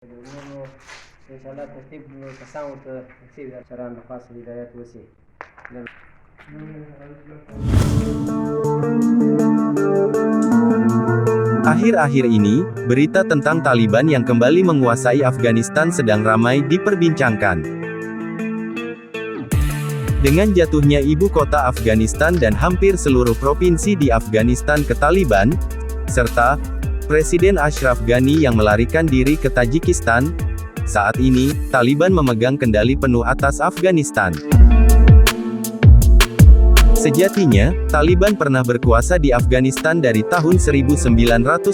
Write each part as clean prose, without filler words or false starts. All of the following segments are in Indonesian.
الأمور إن شاء الله ترتيب تساوي ترتيب عشان خاص بدايات وسيء. Akhir-akhir ini, berita tentang Taliban yang kembali menguasai Afghanistan sedang ramai diperbincangkan. Dengan jatuhnya ibu kota Afghanistan dan hampir seluruh provinsi di Afghanistan ke Taliban, serta Presiden Ashraf Ghani yang melarikan diri ke Tajikistan, saat ini, Taliban memegang kendali penuh atas Afghanistan. Sejatinya, Taliban pernah berkuasa di Afghanistan dari tahun 1996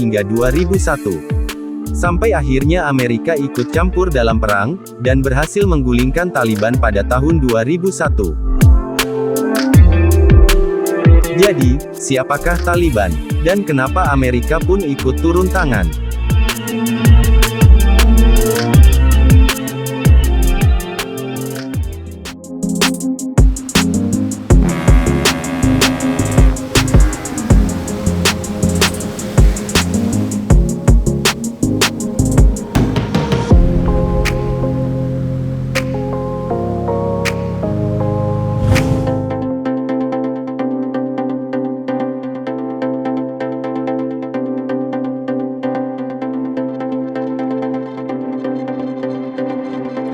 hingga 2001. Sampai akhirnya Amerika ikut campur dalam perang, dan berhasil menggulingkan Taliban pada tahun 2001. Jadi, siapakah Taliban? Dan kenapa Amerika pun ikut turun tangan?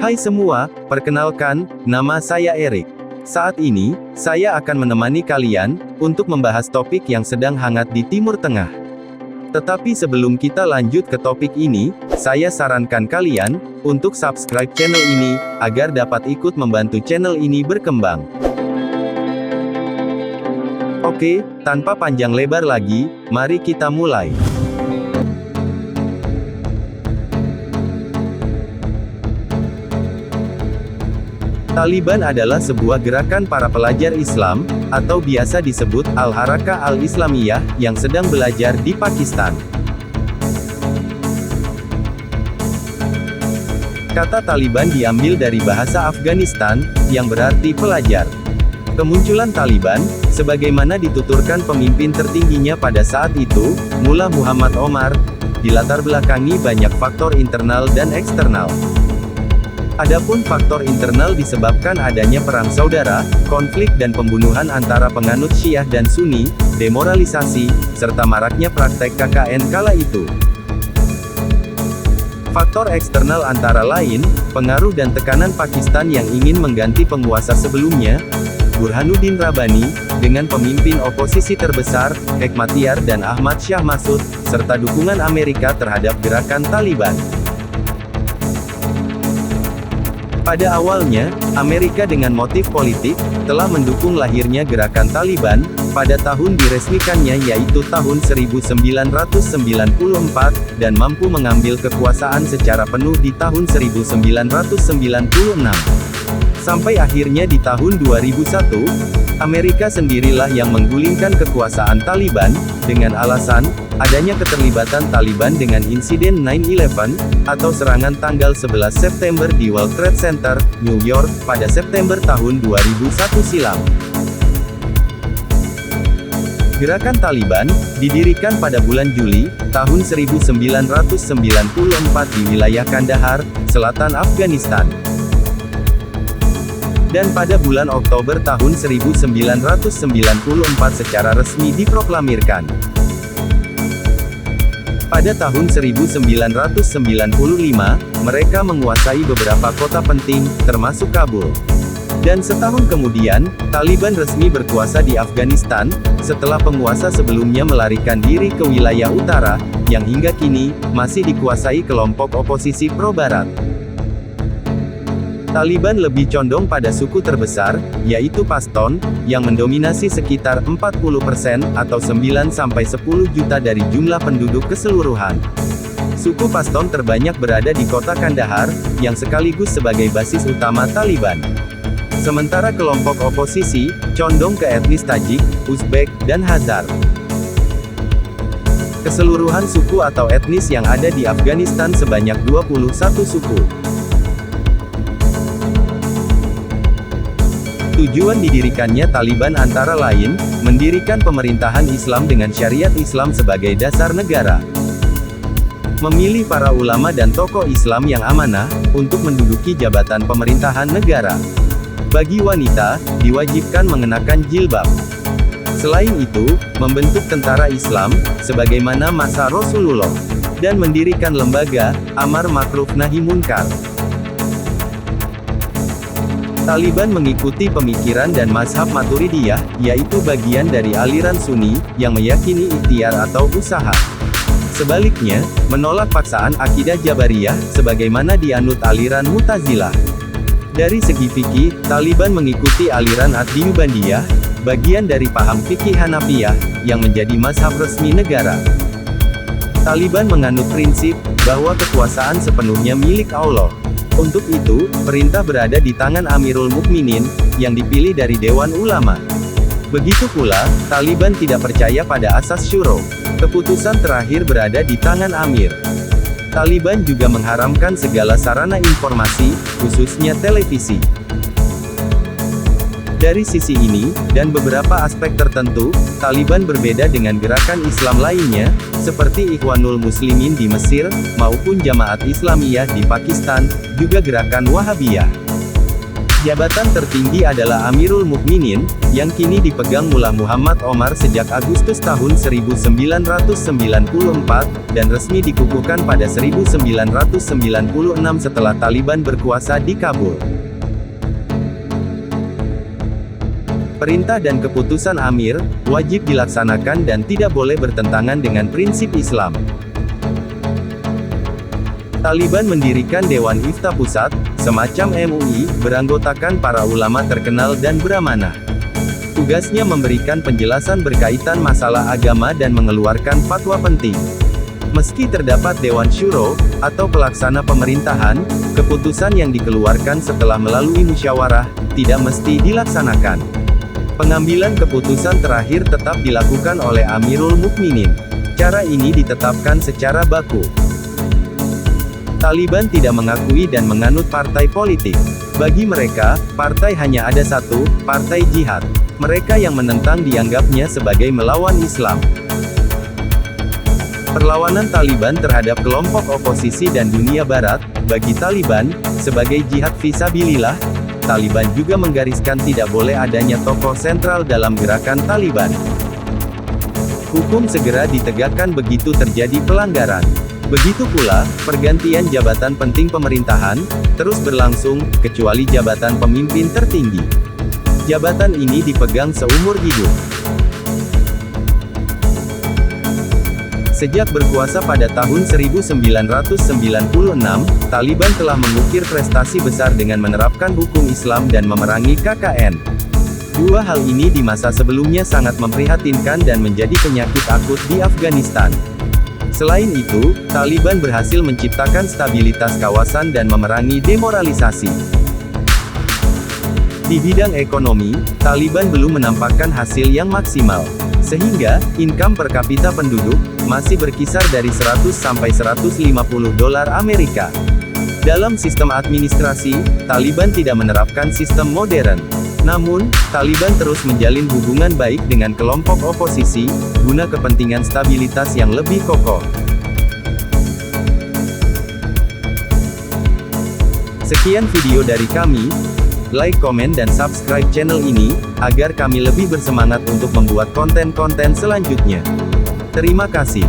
Hai semua, perkenalkan, nama saya Erik. Saat ini, saya akan menemani kalian, untuk membahas topik yang sedang hangat di Timur Tengah. Tetapi sebelum kita lanjut ke topik ini, saya sarankan kalian, untuk subscribe channel ini, agar dapat ikut membantu channel ini berkembang. Oke, tanpa panjang lebar lagi, mari kita mulai. Taliban adalah sebuah gerakan para pelajar Islam, atau biasa disebut Al-Harakah Al-Islamiyah, yang sedang belajar di Pakistan. Kata Taliban diambil dari bahasa Afghanistan, yang berarti pelajar. Kemunculan Taliban, sebagaimana dituturkan pemimpin tertingginya pada saat itu, Mullah Muhammad Omar, dilatar belakangi banyak faktor internal dan eksternal. Adapun faktor internal disebabkan adanya perang saudara, konflik dan pembunuhan antara penganut Syiah dan Sunni, demoralisasi, serta maraknya praktek KKN kala itu. Faktor eksternal antara lain, pengaruh dan tekanan Pakistan yang ingin mengganti penguasa sebelumnya, Burhanuddin Rabbani, dengan pemimpin oposisi terbesar, Hekmatyar dan Ahmad Shah Massoud, serta dukungan Amerika terhadap gerakan Taliban. Pada awalnya, Amerika dengan motif politik, telah mendukung lahirnya gerakan Taliban, pada tahun diresmikannya yaitu tahun 1994, dan mampu mengambil kekuasaan secara penuh di tahun 1996. Sampai akhirnya di tahun 2001, Amerika sendirilah yang menggulingkan kekuasaan Taliban, dengan alasan, adanya keterlibatan Taliban dengan insiden 9/11, atau serangan tanggal 11 September di World Trade Center, New York, pada September tahun 2001 silam. Gerakan Taliban, didirikan pada bulan Juli, tahun 1994 di wilayah Kandahar, selatan Afghanistan. Dan pada bulan Oktober tahun 1994 secara resmi diproklamirkan. Pada tahun 1995, mereka menguasai beberapa kota penting, termasuk Kabul. Dan setahun kemudian, Taliban resmi berkuasa di Afghanistan, setelah penguasa sebelumnya melarikan diri ke wilayah utara, yang hingga kini, masih dikuasai kelompok oposisi pro-barat. Taliban lebih condong pada suku terbesar, yaitu Pashtun, yang mendominasi sekitar 40%, atau 9-10 juta dari jumlah penduduk keseluruhan. Suku Pashtun terbanyak berada di kota Kandahar, yang sekaligus sebagai basis utama Taliban. Sementara kelompok oposisi, condong ke etnis Tajik, Uzbek, dan Hazar. Keseluruhan suku atau etnis yang ada di Afghanistan sebanyak 21 suku. Tujuan didirikannya Taliban antara lain, mendirikan pemerintahan Islam dengan syariat Islam sebagai dasar negara. Memilih para ulama dan tokoh Islam yang amanah, untuk menduduki jabatan pemerintahan negara. Bagi wanita, diwajibkan mengenakan jilbab. Selain itu, membentuk tentara Islam, sebagaimana masa Rasulullah. Dan mendirikan lembaga, amar ma'ruf nahi munkar. Taliban mengikuti pemikiran dan mazhab Maturidiyah, yaitu bagian dari aliran Sunni, yang meyakini ikhtiar atau usaha. Sebaliknya, menolak paksaan akidah Jabariyah, sebagaimana dianut aliran Mu'tazilah. Dari segi fikih, Taliban mengikuti aliran Ad-Diyubandiyah, bagian dari paham fikih Hanafiyah, yang menjadi mazhab resmi negara. Taliban menganut prinsip, bahwa kekuasaan sepenuhnya milik Allah. Untuk itu, perintah berada di tangan Amirul Mukminin, yang dipilih dari Dewan Ulama. Begitu pula, Taliban tidak percaya pada asas syuro. Keputusan terakhir berada di tangan Amir. Taliban juga mengharamkan segala sarana informasi, khususnya televisi. Dari sisi ini, dan beberapa aspek tertentu, Taliban berbeda dengan gerakan Islam lainnya, seperti Ikhwanul Muslimin di Mesir, maupun Jamaat Islamiyah di Pakistan, juga gerakan Wahabiyah. Jabatan tertinggi adalah Amirul Mukminin, yang kini dipegang Mullah Muhammad Omar sejak Agustus tahun 1994, dan resmi dikukuhkan pada 1996 setelah Taliban berkuasa di Kabul. Perintah dan keputusan Amir, wajib dilaksanakan dan tidak boleh bertentangan dengan prinsip Islam. Taliban mendirikan Dewan Ifta Pusat, semacam MUI, beranggotakan para ulama terkenal dan beramanah. Tugasnya memberikan penjelasan berkaitan masalah agama dan mengeluarkan fatwa penting. Meski terdapat Dewan Syuro, atau pelaksana pemerintahan, keputusan yang dikeluarkan setelah melalui musyawarah, tidak mesti dilaksanakan. Pengambilan keputusan terakhir tetap dilakukan oleh Amirul Mukminin. Cara ini ditetapkan secara baku. Taliban tidak mengakui dan menganut partai politik. Bagi mereka, partai hanya ada satu, partai jihad. Mereka yang menentang dianggapnya sebagai melawan Islam. Perlawanan Taliban terhadap kelompok oposisi dan dunia barat, bagi Taliban, sebagai jihad fisabilillah. Taliban juga menggariskan tidak boleh adanya tokoh sentral dalam gerakan Taliban. Hukum segera ditegakkan begitu terjadi pelanggaran. Begitu pula, pergantian jabatan penting pemerintahan, terus berlangsung, kecuali jabatan pemimpin tertinggi. Jabatan ini dipegang seumur hidup. Sejak berkuasa pada tahun 1996, Taliban telah mengukir prestasi besar dengan menerapkan hukum Islam dan memerangi KKN. Dua hal ini di masa sebelumnya sangat memprihatinkan dan menjadi penyakit akut di Afghanistan. Selain itu, Taliban berhasil menciptakan stabilitas kawasan dan memerangi demoralisasi. Di bidang ekonomi, Taliban belum menampakkan hasil yang maksimal. Sehingga, income per kapita penduduk, masih berkisar dari 100 sampai 150 dolar Amerika. Dalam sistem administrasi, Taliban tidak menerapkan sistem modern. Namun, Taliban terus menjalin hubungan baik dengan kelompok oposisi, guna kepentingan stabilitas yang lebih kokoh. Sekian video dari kami. Like, komen dan subscribe channel ini, agar kami lebih bersemangat untuk membuat konten-konten selanjutnya. Terima kasih.